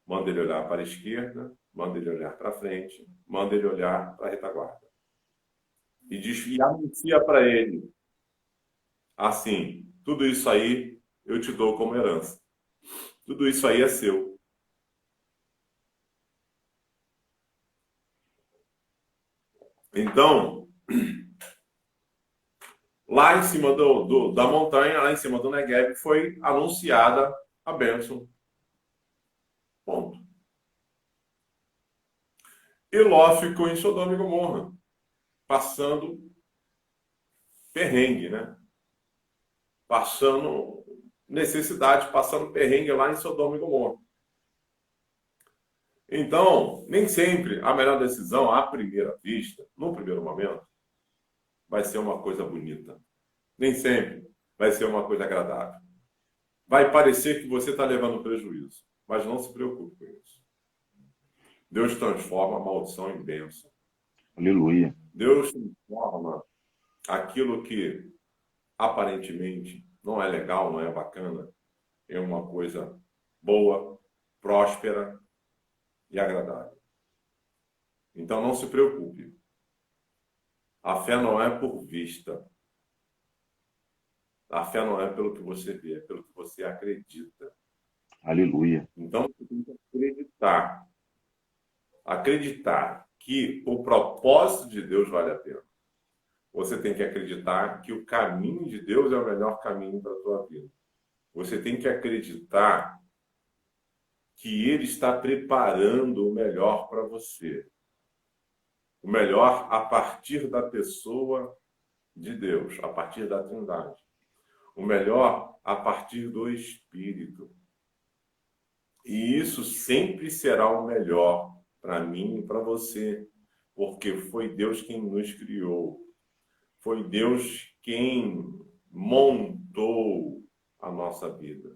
manda ele olhar para a esquerda, manda ele olhar para frente, manda ele olhar para a retaguarda. E anuncia para ele, assim, tudo isso aí eu te dou como herança. Tudo isso aí é seu. Então, lá em cima da montanha, lá em cima do Negueb, foi anunciada a bênção. Ponto. E Ló ficou em Sodoma e Gomorra, passando perrengue, né? Passando necessidade, passando perrengue lá em Sodoma e Gomorra. Então, nem sempre a melhor decisão, à primeira vista, no primeiro momento, vai ser uma coisa bonita. Nem sempre vai ser uma coisa agradável. Vai parecer que você está levando prejuízo, mas não se preocupe com isso. Deus transforma a maldição em bênção. Aleluia. Deus transforma aquilo que aparentemente não é legal, não é bacana, em uma coisa boa, próspera e agradável. Então não se preocupe. A fé não é por vista. A fé não é pelo que você vê, é pelo que você acredita. Aleluia. Então você tem que acreditar. Acreditar que o propósito de Deus vale a pena. Você tem que acreditar que o caminho de Deus é o melhor caminho para a tua vida. Você tem que acreditar que Ele está preparando o melhor para você. O melhor a partir da pessoa de Deus, a partir da Trindade. O melhor a partir do Espírito. E isso sempre será o melhor para mim e para você, porque foi Deus quem nos criou. Foi Deus quem montou a nossa vida.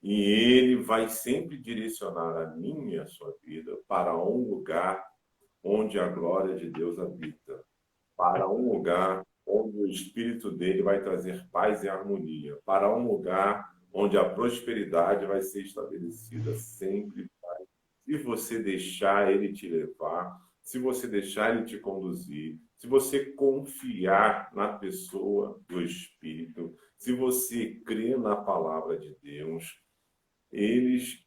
E Ele vai sempre direcionar a minha e a sua vida para um lugar onde a glória de Deus habita. Para um lugar onde o Espírito dele vai trazer paz e harmonia. Para um lugar onde a prosperidade vai ser estabelecida sempre. Se você deixar ele te levar, se você deixar ele te conduzir, se você confiar na pessoa do Espírito, se você crer na palavra de Deus, eles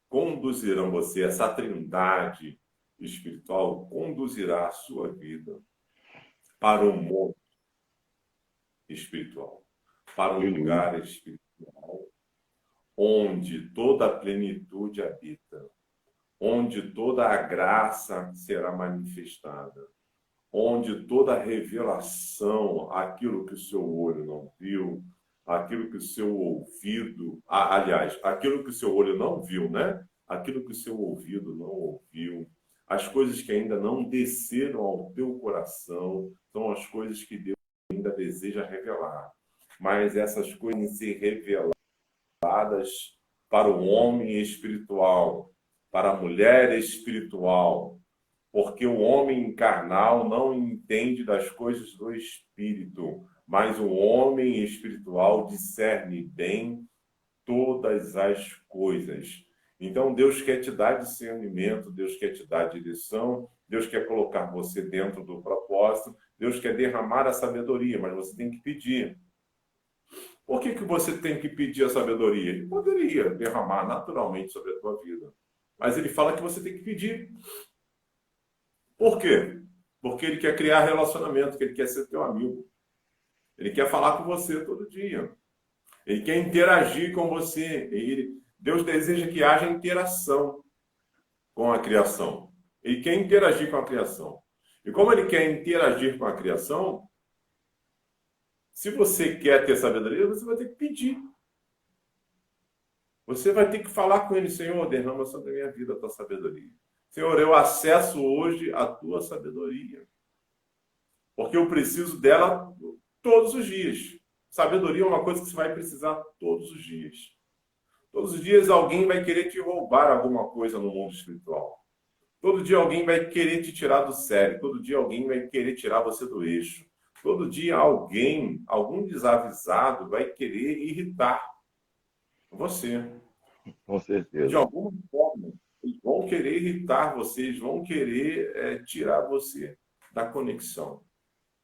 conduzirão você, essa trindade espiritual conduzirá a sua vida para um mundo espiritual, para um lugar espiritual, onde toda a plenitude habita, onde toda a graça será manifestada, onde toda a revelação, aquilo que o seu olho não viu, aquilo que o seu ouvido, aliás, aquilo que o seu olho não viu, né? Aquilo que o seu ouvido não ouviu, as coisas que ainda não desceram ao teu coração, são as coisas que Deus ainda deseja revelar. Mas essas coisas têm que ser reveladas para o homem espiritual, para a mulher espiritual, porque o homem carnal não entende das coisas do espírito, mas o homem espiritual discerne bem todas as coisas. Então Deus quer te dar discernimento, Deus quer te dar direção, Deus quer colocar você dentro do propósito, Deus quer derramar a sabedoria, mas você tem que pedir. Por que você tem que pedir a sabedoria? Ele poderia derramar naturalmente sobre a tua vida, mas ele fala que você tem que pedir. Por quê? Porque ele quer criar relacionamento, que ele quer ser teu amigo. Ele quer falar com você todo dia. Ele quer interagir com você. Deus deseja que haja interação com a criação. Ele quer interagir com a criação. E como ele quer interagir com a criação, se você quer ter sabedoria, você vai ter que pedir. Você vai ter que falar com ele, Senhor, derrama sobre a minha vida a tua sabedoria. Senhor, eu acesso hoje a tua sabedoria. Porque eu preciso dela todos os dias. Sabedoria é uma coisa que você vai precisar todos os dias. Todos os dias alguém vai querer te roubar alguma coisa no mundo espiritual. Todo dia alguém vai querer te tirar do sério. Todo dia alguém vai querer tirar você do eixo. Todo dia alguém, algum desavisado, vai querer irritar você. Com certeza. De alguma forma, eles vão querer irritar você, eles vão querer tirar você da conexão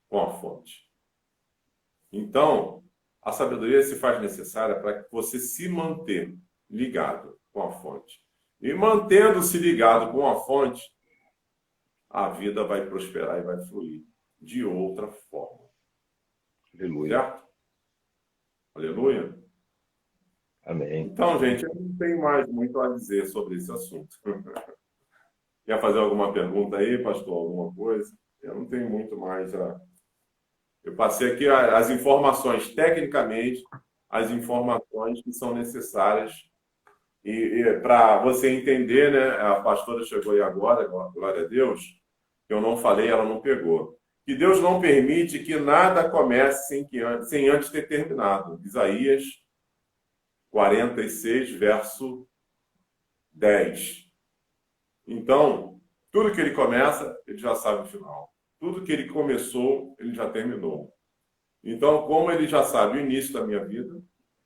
com a fonte. Então, a sabedoria se faz necessária para que você se manter ligado com a fonte. E mantendo-se ligado com a fonte, a vida vai prosperar e vai fluir de outra forma. Aleluia. Certo? Aleluia? Amém. Então, gente, eu não tenho mais muito a dizer sobre esse assunto. Quer fazer alguma pergunta aí, pastor? Alguma coisa? Eu não tenho muito mais a... Eu passei aqui as informações, tecnicamente, as informações que são necessárias. E para você entender, né? A pastora chegou aí agora, glória a Deus, que eu não falei, ela não pegou. Que Deus não permite que nada comece sem antes ter terminado. Isaías 46, verso 10. Então, tudo que ele começa, ele já sabe o final. Tudo que ele começou, ele já terminou. Então, como ele já sabe o início da minha vida,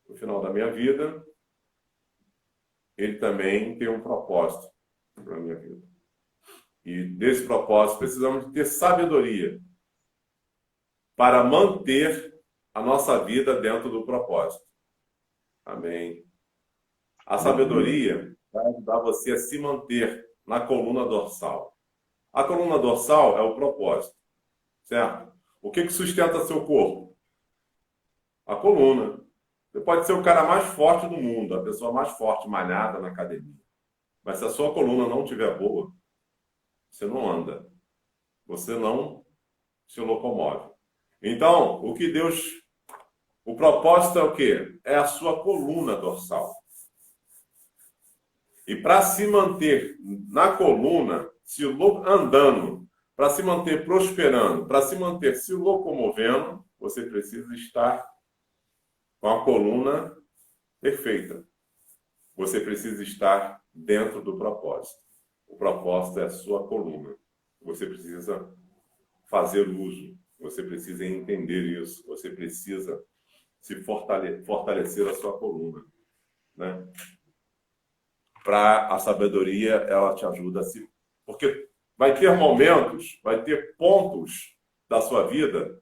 o final da minha vida, ele também tem um propósito para a minha vida. E desse propósito, precisamos ter sabedoria para manter a nossa vida dentro do propósito. Amém. A Aleluia. sabedoria vai ajudar você a se manter na coluna dorsal. A coluna dorsal é o propósito, certo? O que sustenta seu corpo? A coluna. Você pode ser o cara mais forte do mundo, a pessoa mais forte, malhada na academia. Mas se a sua coluna não estiver boa, você não anda. Você não se locomove. Então, o propósito é o quê? É a sua coluna dorsal. E para se manter na coluna, andando, para se manter prosperando, para se manter se locomovendo, você precisa estar com a coluna perfeita. Você precisa estar dentro do propósito. O propósito é a sua coluna. Você precisa fazer uso. Você precisa entender isso. Você precisa se fortalecer a sua coluna, né? Para a sabedoria, ela te ajuda a se... Porque vai ter momentos, vai ter pontos da sua vida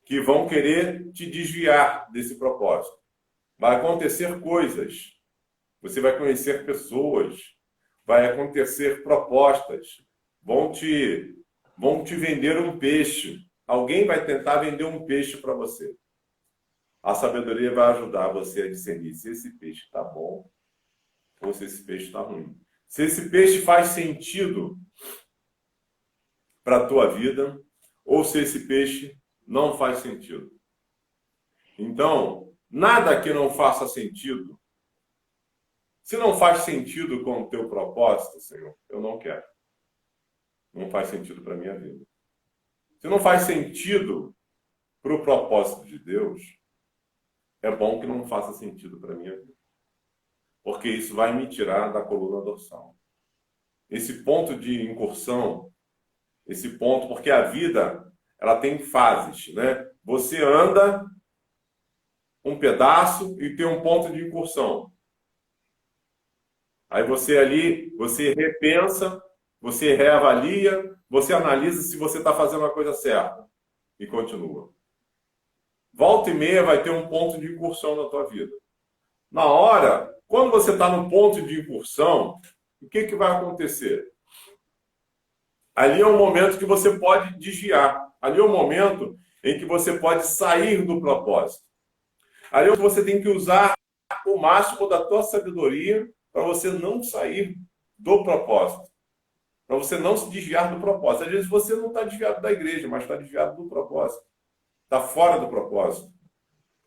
que vão querer te desviar desse propósito. Vai acontecer coisas, você vai conhecer pessoas, vai acontecer propostas, vão te vender um peixe. Alguém vai tentar vender um peixe para você. A sabedoria vai ajudar você a discernir se esse peixe está bom ou se esse peixe está ruim. Se esse peixe faz sentido para a tua vida ou se esse peixe não faz sentido. Então, nada que não faça sentido, se não faz sentido com o teu propósito, Senhor, eu não quero. Não faz sentido para a minha vida. Se não faz sentido para o propósito de Deus, é bom que não faça sentido para a minha vida. Porque isso vai me tirar da coluna dorsal. Esse ponto de incursão, esse ponto, porque a vida, ela tem fases, né? Você anda um pedaço e tem um ponto de incursão. Aí você ali, você repensa, você reavalia, você analisa se você está fazendo a coisa certa e continua. Volta e meia vai ter um ponto de incursão na tua vida. Na hora, quando você está no ponto de incursão, o que vai acontecer? Ali é um momento que você pode desviar. Ali é um momento em que você pode sair do propósito. Ali é onde você tem que usar o máximo da tua sabedoria para você não sair do propósito. Para você não se desviar do propósito. Às vezes você não está desviado da igreja, mas está desviado do propósito. Está fora do propósito.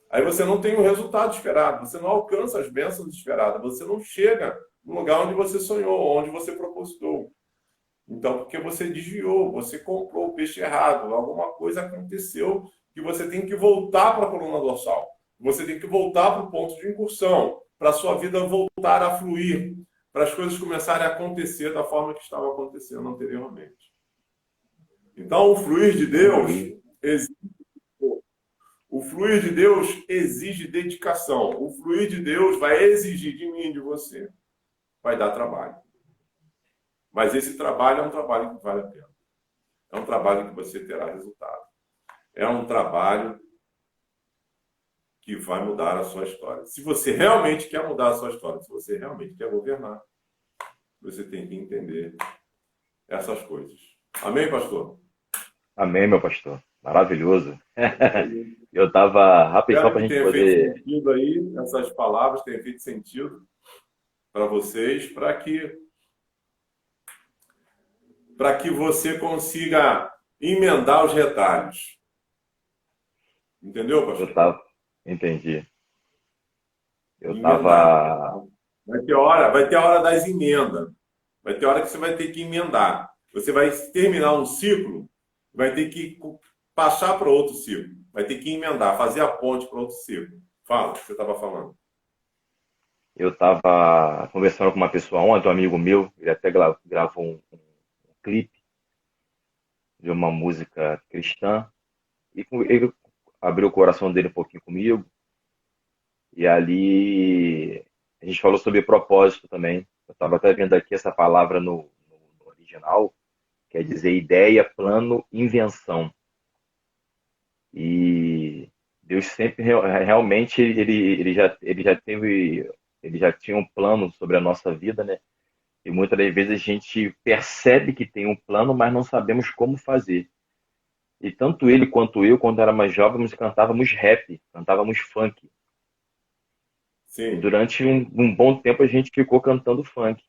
Aí você não tem o resultado esperado, você não alcança as bênçãos esperadas, você não chega no lugar onde você sonhou, onde você propositou. Então, porque você desviou, você comprou o peixe errado, alguma coisa aconteceu que você tem que voltar para a coluna dorsal. Você tem que voltar para o ponto de incursão, para a sua vida voltar a fluir, para as coisas começarem a acontecer da forma que estava acontecendo anteriormente. Então, o fluir de Deus exige dedicação. O fluir de Deus vai exigir de mim e de você. Vai dar trabalho. Mas esse trabalho é um trabalho que vale a pena. É um trabalho que você terá resultado. É um trabalho que vai mudar a sua história. Se você realmente quer mudar a sua história, se você realmente quer governar, você tem que entender essas coisas. Amém, pastor? Amém, meu pastor. Maravilhoso. Eu estava rápido só Espero para a que gente tenha feito poder. sentido aí, essas palavras tenham feito sentido para vocês, para que você consiga emendar os retalhos. Entendeu, pastor? Entendi. Eu Emendar. estava. Vai ter a hora das emendas. Vai ter hora que você vai ter que emendar. Você vai terminar um ciclo, vai ter que passar para outro ciclo. Vai ter que emendar, fazer a ponte para outro ciclo. Fala, o que você estava falando. Eu estava conversando com uma pessoa ontem, um amigo meu, ele até gravou um clipe de uma música cristã, e ele abriu o coração dele um pouquinho comigo, e ali a gente falou sobre propósito também. estava até vendo aqui essa palavra no original, quer dizer ideia, plano, invenção. E Deus sempre realmente ele já tinha um plano sobre a nossa vida, né? E muitas das vezes a gente percebe que tem um plano, mas não sabemos como fazer. E tanto ele quanto eu, quando era mais jovens, cantávamos rap, cantávamos funk. E Sim, durante um bom tempo a gente ficou cantando funk.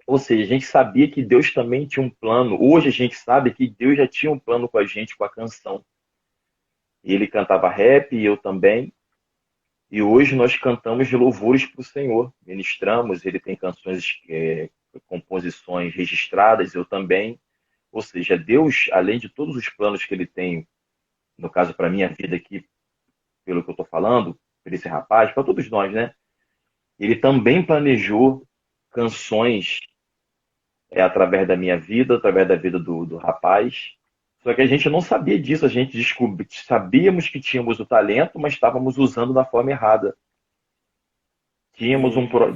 Ou seja, a gente sabia que Deus também tinha um plano. Hoje a gente sabe que Deus já tinha um plano com a gente, com a canção. E ele cantava rap e eu também. E hoje nós cantamos de louvores para o Senhor. Ministramos, ele tem canções, composições registradas, eu também. Ou seja, Deus, além de todos os planos que ele tem, no caso para a minha vida aqui, pelo que eu estou falando, para esse rapaz, para todos nós, né? Ele também planejou canções através da minha vida, através da vida do rapaz. Só que a gente não sabia disso, a gente sabíamos que tínhamos o talento, mas estávamos usando da forma errada. sim.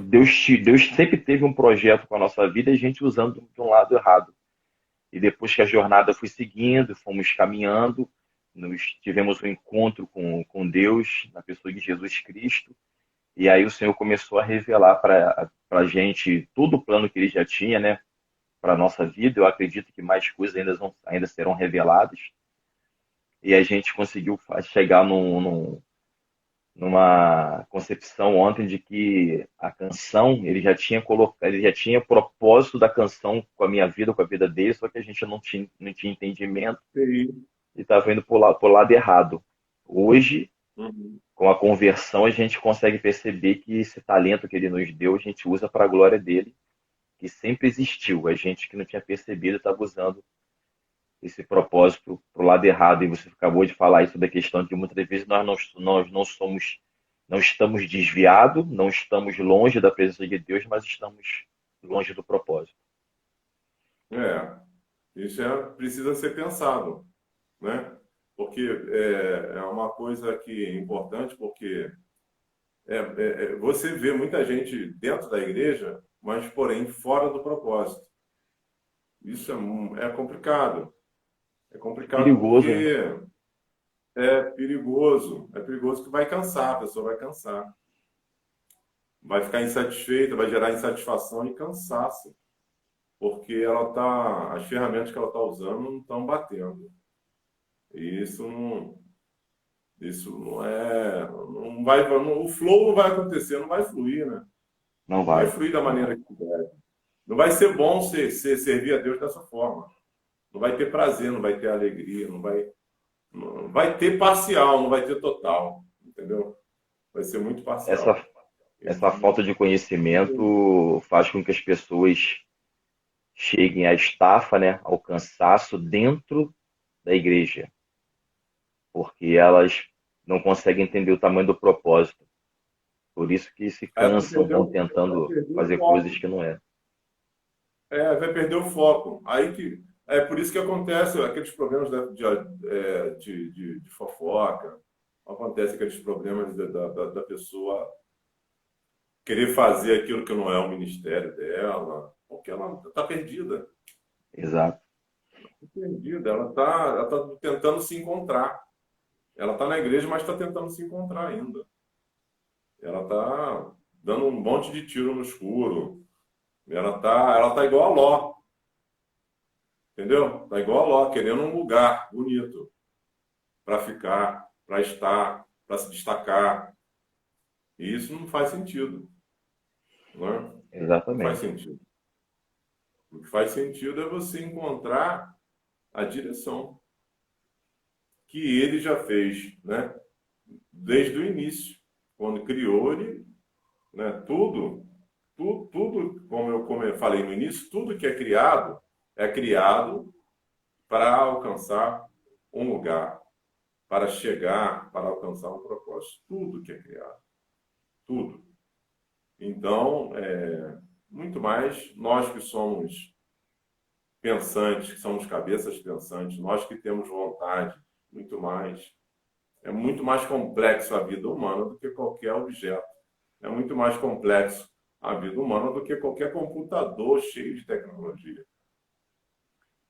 Deus sempre teve um projeto com a nossa vida e a gente usando de um lado errado. E depois que a jornada foi seguindo, fomos caminhando, nós tivemos um encontro com Deus, na pessoa de Jesus Cristo, e aí o Senhor começou a revelar para a gente todo o plano que ele já tinha, né, para a nossa vida. Eu acredito que mais coisas ainda serão reveladas, e a gente conseguiu chegar numa concepção ontem de que a canção, ele já tinha colocado, ele já tinha propósito da canção com a minha vida, com a vida dele, só que a gente não tinha entendimento Sim. e estava indo para o lado errado. Hoje, Uhum. com a conversão, a gente consegue perceber que esse talento que ele nos deu, a gente usa para a glória dele, que sempre existiu. A gente que não tinha percebido estava usando esse propósito para o lado errado. E você acabou de falar isso da questão de que muitas vezes nós não somos, não estamos desviados, não estamos longe da presença de Deus, mas estamos longe do propósito. É, isso precisa ser pensado, né? Porque é uma coisa que é importante, porque você vê muita gente dentro da igreja, mas porém fora do propósito. Isso é complicado. É complicado Perigoso, né? porque é perigoso. É perigoso que vai cansar, a pessoa vai cansar. Vai ficar insatisfeita, vai gerar insatisfação e cansaço, porque as ferramentas que ela está usando não estão batendo. E isso não é, não vai, o flow não vai acontecer, não vai fluir, né? Não Não vai vai, fluir da não maneira vai. que deve. Não vai ser bom servir a Deus dessa forma. Não vai ter prazer, não vai ter alegria, não vai ter parcial, não vai ter total, entendeu? Vai ser muito Essa, parcial. essa falta de conhecimento faz com que as pessoas cheguem à estafa, né, ao cansaço dentro da igreja, porque elas não conseguem entender o tamanho do propósito. Por isso que se Aí vai cansam, perder vão vai tentando perder o fazer coisas foco. que não é. Vai perder o foco. É por isso que acontece aqueles problemas de fofoca, acontece aqueles problemas da pessoa querer fazer aquilo que não é o ministério dela, porque ela está perdida. Exato. Perdida. Ela tá tentando se encontrar. Ela está na igreja, mas está tentando se encontrar ainda. Ela está dando um monte de tiro no escuro. Ela tá igual a Ló, entendeu? Tá igual a Ló, querendo um lugar bonito para ficar, para estar, para se destacar. E isso não faz sentido, né? Não faz Exatamente. sentido. O que faz sentido é você encontrar a direção que ele já fez, né? Desde o início, quando criou ele, né? Tudo, como eu falei no início, tudo que é criado para alcançar um lugar, para chegar, para alcançar um propósito. Tudo que é criado, tudo. Então, muito mais nós que somos pensantes, que somos cabeças pensantes, nós que temos vontade, muito mais. É muito mais complexo a vida humana do que qualquer objeto. É muito mais complexo a vida humana do que qualquer computador cheio de tecnologia.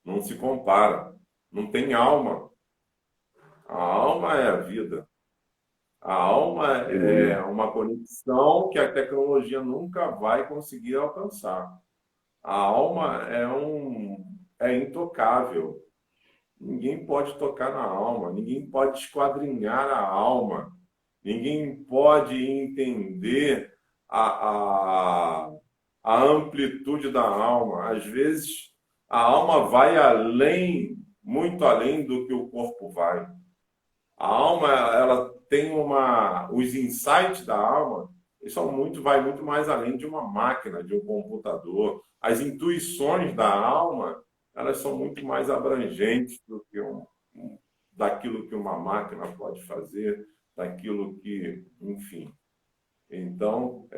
Não se compara. Não tem alma. A alma é a vida. A alma é Aleluia. uma conexão que a tecnologia nunca vai conseguir alcançar. A alma é intocável. Ninguém pode tocar na alma, ninguém pode esquadrinhar a alma, ninguém pode entender a, a amplitude da alma. Às vezes, a alma vai além, muito além do que o corpo vai. A alma, ela tem os insights da alma, vai muito mais além de uma máquina, de um computador. As intuições da alma, elas são muito mais abrangentes do que daquilo que uma máquina pode fazer, daquilo que, enfim. Então,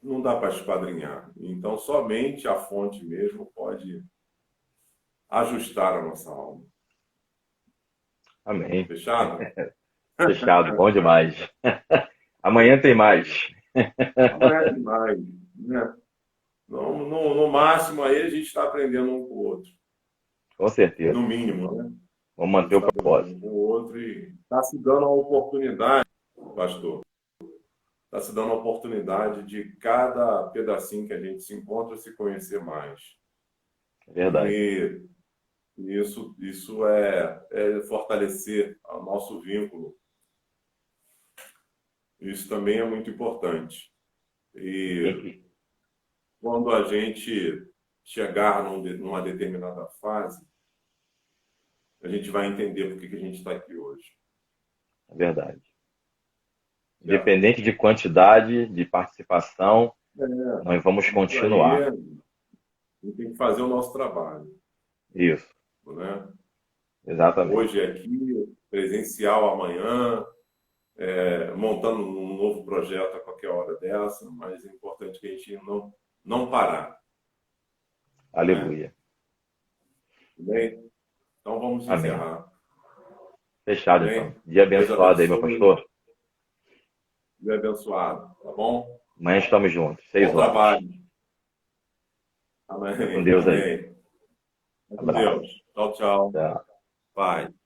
não dá para esquadrinhar. Então, somente a fonte mesmo pode ajustar a nossa alma. Amém. Fechado? Fechado, bom demais. Amanhã tem mais. Amanhã é demais, né? No máximo, aí a gente está aprendendo um com o outro. Com certeza. No mínimo, né? Vamos A manter gente o está aprendendo propósito. um com o outro e está se dando a oportunidade, pastor. Está se dando a oportunidade de cada pedacinho que a gente se encontra se conhecer mais. É verdade. E isso é fortalecer o nosso vínculo. Isso também é muito importante. Tem E que... quando a gente chegar numa determinada fase, a gente vai entender por que a gente está aqui hoje. É verdade. Certo? Independente de quantidade de participação, É, nós vamos isso aí continuar. a gente tem que fazer o nosso trabalho, Isso, né? exatamente. Hoje é aqui, presencial amanhã, montando um novo projeto a qualquer hora dessa, mas é importante que a gente não parar, né? Aleluia. Tudo bem? Então vamos Amém. encerrar. Fechado, então. Bem? Dia Deus abençoado aí, meu abençoe, pastor. Deus abençoado, tá bom? Amanhã estamos juntos, Bom 6 horas. trabalho. Fica com Amém, Deus aí. amém. Com Abraço. Deus. Tchau, tchau. Tchau. Paz.